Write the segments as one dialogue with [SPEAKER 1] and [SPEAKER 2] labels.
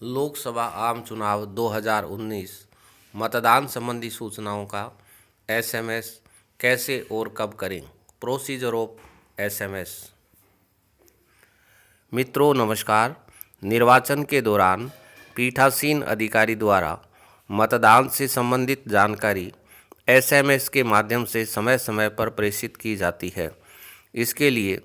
[SPEAKER 1] लोकसभा आम चुनाव 2019 मतदान संबंधी सूचनाओं का एसएमएस कैसे और कब करें। Procedure of SMS. मित्रों नमस्कार। निर्वाचन के दौरान पीठासीन अधिकारी द्वारा मतदान से संबंधित जानकारी एसएमएस के माध्यम से समय समय पर प्रेषित की जाती है। इसके लिए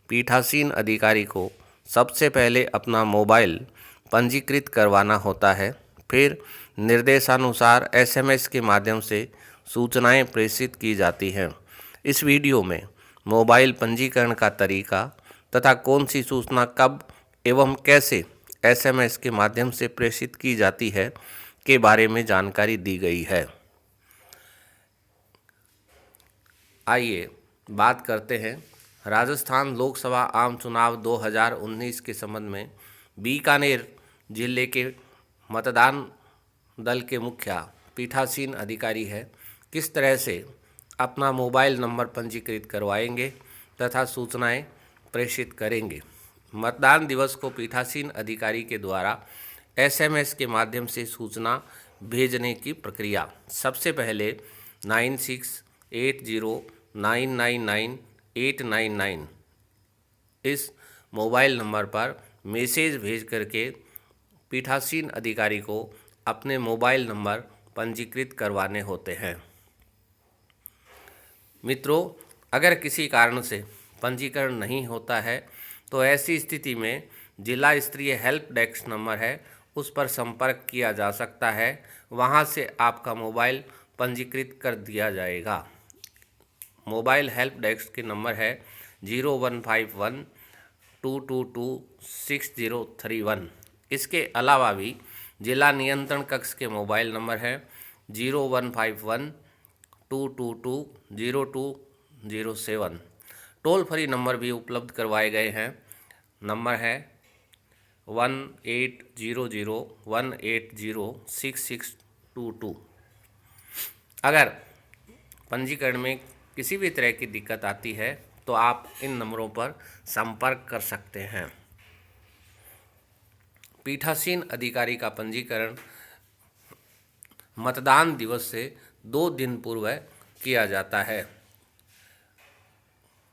[SPEAKER 1] पीठासीन अधिकारी को सबसे पहले अपना मोबाइल पंजीकृत करवाना होता है। फिर निर्देशानुसार एसएमएस के माध्यम से सूचनाएं प्रेषित की जाती हैं। इस वीडियो में मोबाइल पंजीकरण का तरीका तथा कौन सी सूचना कब एवं कैसे एसएमएस के माध्यम से प्रेषित की जाती है के बारे में जानकारी दी गई है। आइए बात करते हैं राजस्थान लोकसभा आम चुनाव 2019 के संबंध में। बीकानेर जिले के मतदान दल के मुखिया पीठासीन अधिकारी है किस तरह से अपना मोबाइल नंबर पंजीकृत करवाएंगे तथा सूचनाएं प्रेषित करेंगे। मतदान दिवस को पीठासीन अधिकारी के द्वारा एसएमएस के माध्यम से सूचना भेजने की प्रक्रिया। सबसे पहले 9680999899 इस मोबाइल नंबर पर मैसेज भेज करके पीठासीन अधिकारी को अपने मोबाइल नंबर पंजीकृत करवाने होते हैं। मित्रों, अगर किसी कारण से पंजीकरण नहीं होता है तो ऐसी स्थिति में जिला स्तरीय हेल्प डेस्क नंबर है, उस पर संपर्क किया जा सकता है। वहां से आपका मोबाइल पंजीकृत कर दिया जाएगा। मोबाइल हेल्प डेस्क के नंबर है 0151222631। इसके अलावा भी जिला नियंत्रण कक्ष के मोबाइल नंबर है 015122202007। टोल फ्री नंबर भी उपलब्ध करवाए गए हैं। नंबर है 180018066622। अगर पंजीकरण में किसी भी तरह की दिक्कत आती है तो आप इन नंबरों पर संपर्क कर सकते हैं। पीठासीन अधिकारी का पंजीकरण मतदान दिवस से 2 दिन पूर्व किया जाता है।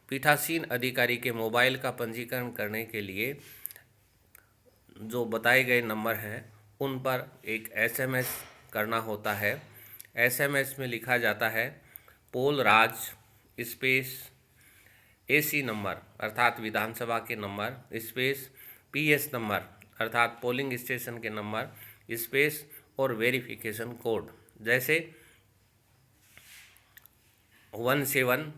[SPEAKER 1] पीठासीन अधिकारी के मोबाइल का पंजीकरण करने के लिए जो बताए गए नंबर हैं उन पर एक एसएमएस करना होता है। एसएमएस में लिखा जाता है पोल राज स्पेस एसी नंबर अर्थात विधानसभा के नंबर स्पेस पीएस नंबर अर्थात पोलिंग स्टेशन के नंबर स्पेस और वेरिफिकेशन कोड, जैसे 17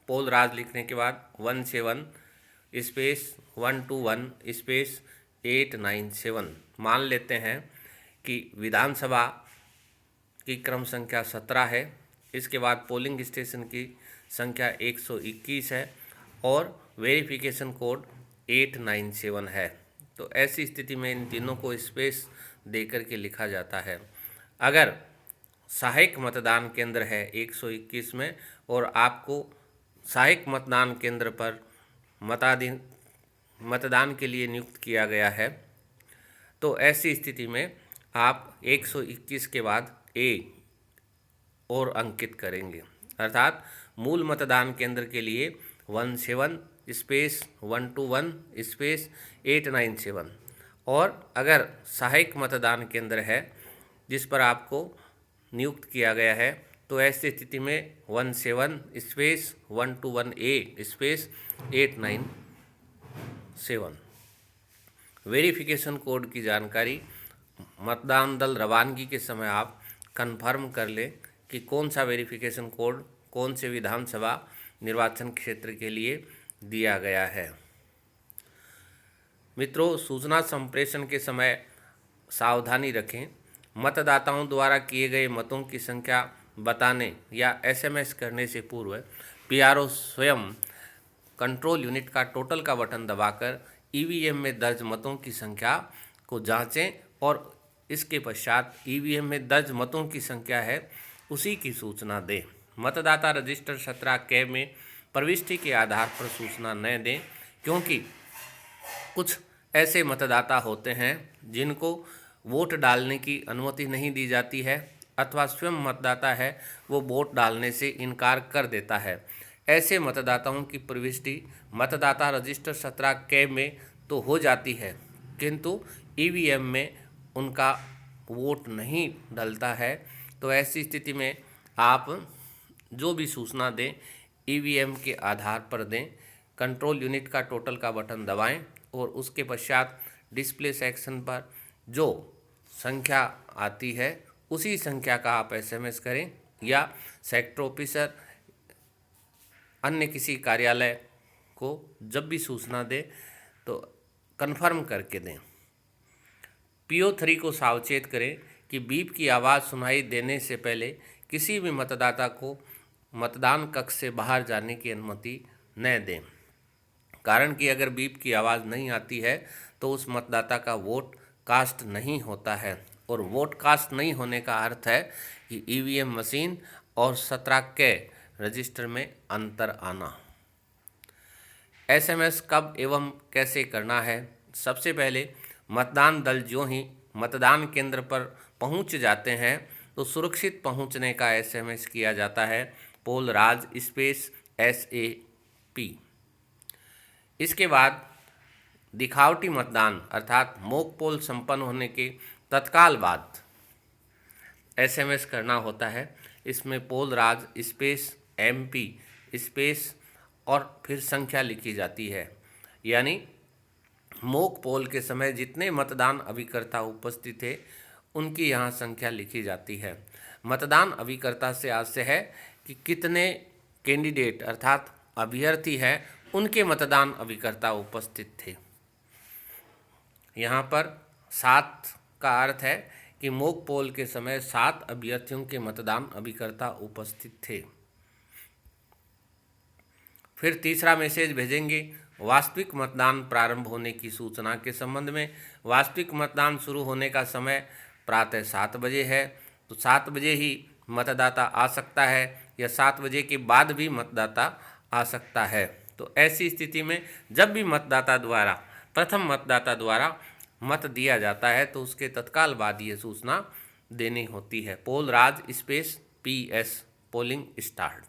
[SPEAKER 1] पोल राज लिखने के बाद 17 स्पेस 121 स्पेस 897। मान लेते हैं कि विधानसभा की क्रम संख्या 17 है, इसके बाद पोलिंग स्टेशन की संख्या 121 है और वेरिफिकेशन कोड 897 है। तो ऐसी स्थिति में इन तीनों को स्पेस देकर के लिखा जाता है। अगर सहायक मतदान केंद्र है 121 में और आपको सहायक मतदान केंद्र पर मतदान के लिए नियुक्त किया गया है तो ऐसी स्थिति में आप 121 के बाद ए और अंकित करेंगे, अर्थात मूल मतदान केंद्र के लिए 17 स्पेस 121 स्पेस 897। और अगर सहायक मतदान केंद्र है जिस पर आपको नियुक्त किया गया है तो ऐसी स्थिति में 17 स्पेस 121 ए स्पेस 897। वेरिफिकेशन कोड की जानकारी मतदान दल रवानगी के समय आप कंफर्म कर लें कि कौन सा वेरिफिकेशन कोड कौन से विधानसभा निर्वाचन क्षेत्र के लिए दिया गया है। मित्रों, सूचना संप्रेषण के समय सावधानी रखें। मतदाताओं द्वारा किए गए मतों की संख्या बताने या एसएमएस करने से पूर्व पीआरओ स्वयं कंट्रोल यूनिट का टोटल का बटन दबाकर ईवीएम में दर्ज मतों की संख्या को जांचें और इसके पश्चात ईवीएम में दर्ज मतों की संख्या है उसी की सूचना दें। मतदाता रजिस्टर 17 क में प्रविष्टि के आधार पर सूचना न दें, क्योंकि कुछ ऐसे मतदाता होते हैं जिनको वोट डालने की अनुमति नहीं दी जाती है अथवा स्वयं मतदाता है वो वोट डालने से इनकार कर देता है। ऐसे मतदाताओं की प्रविष्टि मतदाता रजिस्टर 17 के में तो हो जाती है, किंतु ईवीएम में उनका वोट नहीं डलता है। तो ऐसी स्थिति में आप जो भी सूचना दें ईवीएम के आधार पर दें। कंट्रोल यूनिट का टोटल का बटन दबाएं और उसके पश्चात डिस्प्ले सेक्शन पर जो संख्या आती है उसी संख्या का आप एसएमएस करें या सेक्टर ऑफिसर अन्य किसी कार्यालय को जब भी सूचना दें तो कन्फर्म करके दें। PO3 को सावचेत करें कि बीप की आवाज़ सुनाई देने से पहले किसी भी मतदाता को मतदान कक्ष से बाहर जाने की अनुमति न दें, कारण कि अगर बीप की आवाज़ नहीं आती है तो उस मतदाता का वोट कास्ट नहीं होता है और वोट कास्ट नहीं होने का अर्थ है कि ईवीएम मशीन और 17 के रजिस्टर में अंतर आना। एसएमएस कब एवं कैसे करना है? सबसे पहले मतदान दल जो ही मतदान केंद्र पर पहुंच जाते हैं तो सुरक्षित पहुंचने का एसएमएस किया जाता है पोल राज स्पेस SAP। इसके बाद दिखावटी मतदान अर्थात मॉक पोल संपन्न होने के तत्काल बाद एसएमएस करना होता है। इसमें पोल राज स्पेस MP स्पेस और फिर संख्या लिखी जाती है, यानी मॉक पोल के समय जितने मतदान अभिकर्ता उपस्थित थे उनकी यहाँ संख्या लिखी जाती है। मतदान अभिकर्ता से आशय है कि कितने कैंडिडेट अर्थात अभ्यर्थी हैं उनके मतदान अभिकर्ता उपस्थित थे। यहाँ पर 7 का अर्थ है कि मॉक पोल के समय 7 अभ्यर्थियों के मतदान अभिकर्ता उपस्थित थे। फिर तीसरा मैसेज भेजेंगे वास्तविक मतदान प्रारंभ होने की सूचना के संबंध में। वास्तविक मतदान शुरू होने का समय प्रातः 7 बजे है, तो 7 बजे ही मतदाता आ सकता है या 7 बजे के बाद भी मतदाता आ सकता है। तो ऐसी स्थिति में जब भी प्रथम मतदाता द्वारा मत दिया जाता है तो उसके तत्काल बाद ये सूचना देनी होती है पोल राज स्पेस PS पोलिंग स्टार्ट।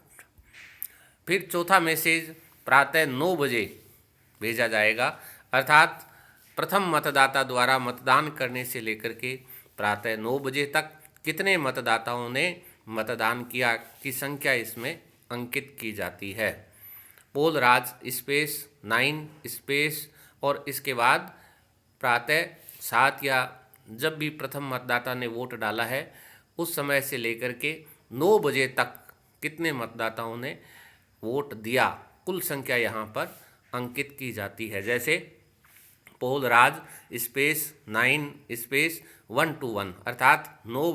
[SPEAKER 1] फिर चौथा मैसेज प्रातः 9 बजे भेजा जाएगा, अर्थात प्रथम मतदाता द्वारा मतदान करने से लेकर के प्रातः 9 बजे तक कितने मतदाताओं ने मतदान किया की संख्या इसमें अंकित की जाती है। पोल राज स्पेस 9 स्पेस और इसके बाद प्रातः 7 या जब भी प्रथम मतदाता ने वोट डाला है उस समय से लेकर के 9 बजे तक कितने मतदाताओं ने वोट दिया कुल संख्या यहाँ पर अंकित की जाती है। जैसे पोल राज स्पेस 9 स्पेस 121 अर्थात 9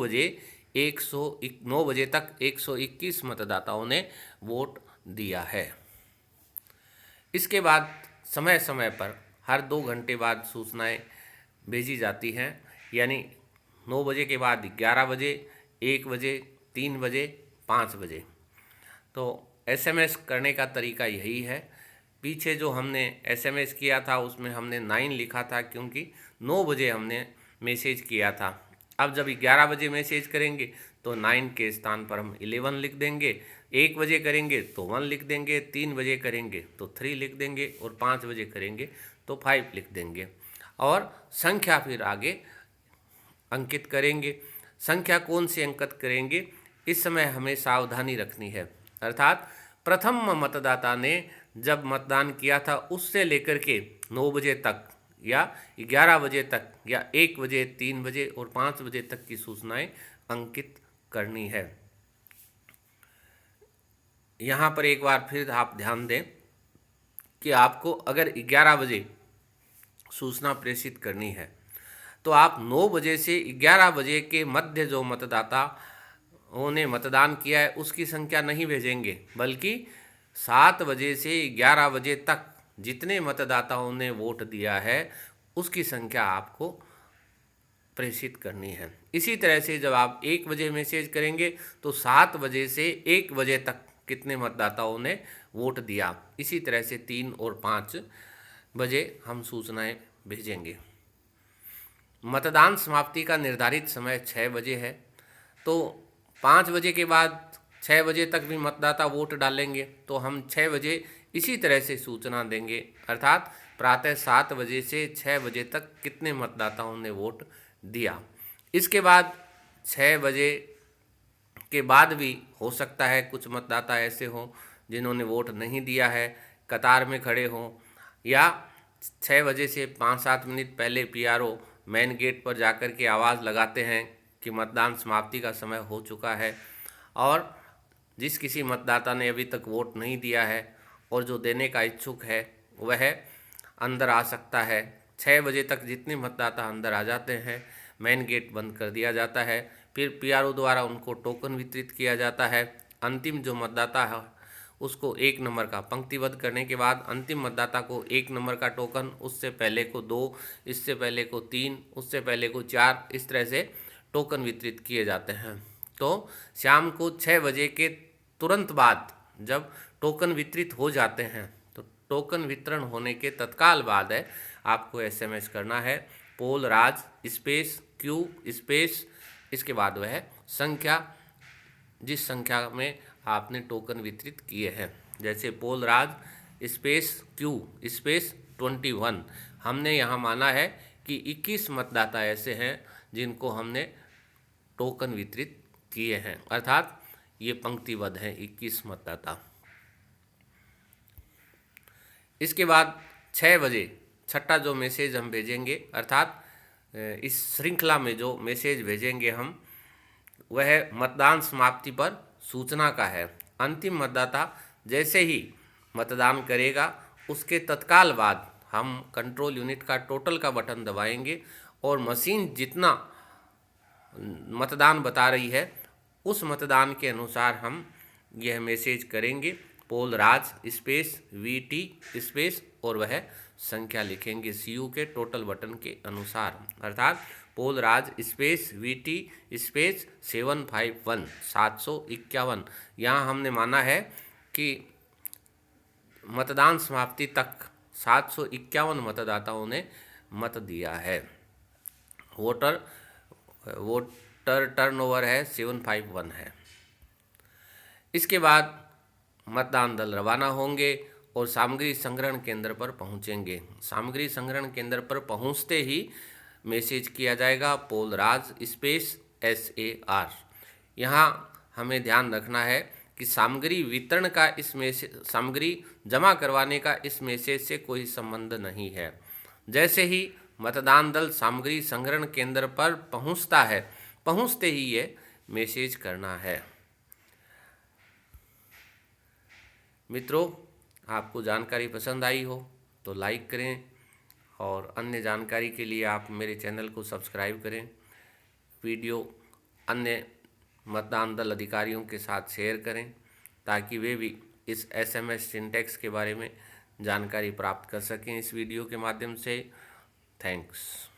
[SPEAKER 1] बजे तक 121 मतदाताओं ने वोट दिया है। इसके बाद समय समय पर हर 2 घंटे बाद सूचनाएं भेजी जाती हैं, यानी 9 बजे के बाद 11 बजे, 1 बजे, 3 बजे, 5 बजे। तो एसएमएस करने का तरीका यही है। पीछे जो हमने एसएमएस किया था उसमें हमने 9 लिखा था क्योंकि 9 बजे हमने मैसेज किया था। अब जब 11 बजे मैसेज करेंगे तो 9 के स्थान पर हम 11 लिख देंगे, 1 बजे करेंगे तो 1 लिख देंगे, 3 बजे करेंगे तो 3 लिख देंगे और 5 बजे करेंगे तो 5 लिख देंगे और संख्या फिर आगे अंकित करेंगे। संख्या कौन सी अंकित करेंगे इस समय हमें सावधानी रखनी है, अर्थात प्रथम मतदाता ने जब मतदान किया था उससे लेकर के 9 बजे तक या 11 बजे तक या 1 बजे, 3 बजे और 5 बजे तक की सूचनाएं अंकित करनी है। यहाँ पर एक बार फिर आप ध्यान दें कि आपको अगर 11 बजे सूचना प्रेषित करनी है तो आप 9 बजे से 11 बजे के मध्य जो मतदाता ने मतदान किया है उसकी संख्या नहीं भेजेंगे, बल्कि 7 बजे से 11 बजे तक जितने मतदाताओं ने वोट दिया है उसकी संख्या आपको प्रेषित करनी है। इसी तरह से जब आप 1 बजे मैसेज करेंगे तो 7 बजे से 1 बजे तक कितने मतदाताओं ने वोट दिया, इसी तरह से 3 और 5 बजे हम सूचनाएं भेजेंगे। मतदान समाप्ति का निर्धारित समय 6 बजे है, तो 5 बजे के बाद 6 बजे तक भी मतदाता वोट डालेंगे, तो हम 6 बजे इसी तरह से सूचना देंगे, अर्थात प्रातः 7 बजे से 6 बजे तक कितने मतदाताओं ने वोट दिया। इसके बाद 6 बजे के बाद भी हो सकता है कुछ मतदाता ऐसे हों जिन्होंने वोट नहीं दिया है, कतार में खड़े हों, या 6 बजे से 5-7 मिनट पहले पीआरओ मेन गेट पर जाकर के आवाज़ लगाते हैं कि मतदान समाप्ति का समय हो चुका है, और जिस किसी मतदाता ने अभी तक वोट नहीं दिया है और जो देने का इच्छुक है वह अंदर आ सकता है। 6 बजे तक जितने मतदाता अंदर आ जाते हैं मेन गेट बंद कर दिया जाता है, फिर पीआरओ द्वारा उनको टोकन वितरित किया जाता है। अंतिम जो मतदाता है उसको 1 नंबर का पंक्तिबद्ध करने के बाद अंतिम मतदाता को 1 नंबर का टोकन, उससे पहले को 2, इससे पहले को 3, उससे पहले को 4, इस तरह से टोकन वितरित किए जाते हैं। तो शाम को 6 बजे के तुरंत बाद जब टोकन वितरित हो जाते हैं तो टोकन वितरण होने के तत्काल बाद है आपको एसएमएस करना है पोल राज स्पेस क्यू स्पेस, इसके बाद वह संख्या जिस संख्या में आपने टोकन वितरित किए हैं, जैसे पोल राज स्पेस क्यू स्पेस 21, हमने यहाँ माना है कि 21 मतदाता ऐसे हैं जिनको हमने टोकन वितरित किए हैं, अर्थात ये पंक्तिबद्ध हैं 21 मतदाता। इसके बाद 6 बजे छठा जो मैसेज हम भेजेंगे, अर्थात इस श्रृंखला में जो मैसेज भेजेंगे हम, वह मतदान समाप्ति पर सूचना का है। अंतिम मतदाता जैसे ही मतदान करेगा उसके तत्काल बाद हम कंट्रोल यूनिट का टोटल का बटन दबाएंगे और मशीन जितना मतदान बता रही है उस मतदान के अनुसार हम यह मैसेज करेंगे पोल राज स्पेस VT स्पेस और वह संख्या लिखेंगे CU के टोटल बटन के अनुसार, अर्थात पोल राज स्पेस VT स्पेस 751 751। यहाँ हमने माना है कि मतदान समाप्ति तक 751 मतदाताओं ने मत दिया है। वोटर टर्नओवर है 751 है। इसके बाद मतदान दल रवाना होंगे और सामग्री संग्रहण केंद्र पर पहुंचेंगे। सामग्री संग्रहण केंद्र पर पहुंचते ही मैसेज किया जाएगा पोल राज स्पेस SAR। यहाँ हमें ध्यान रखना है कि सामग्री वितरण का इस मैसेज, सामग्री जमा करवाने का इस मैसेज से कोई संबंध नहीं है। जैसे ही मतदान दल सामग्री संग्रहण केंद्र पर पहुंचता है, पहुंचते ही ये मैसेज करना है। मित्रों, आपको जानकारी पसंद आई हो तो लाइक करें और अन्य जानकारी के लिए आप मेरे चैनल को सब्सक्राइब करें। वीडियो अन्य मतदान दल अधिकारियों के साथ शेयर करें ताकि वे भी इस SMS सिंटैक्स के बारे में जानकारी प्राप्त कर सकें इस वीडियो के माध्यम से। थैंक्स।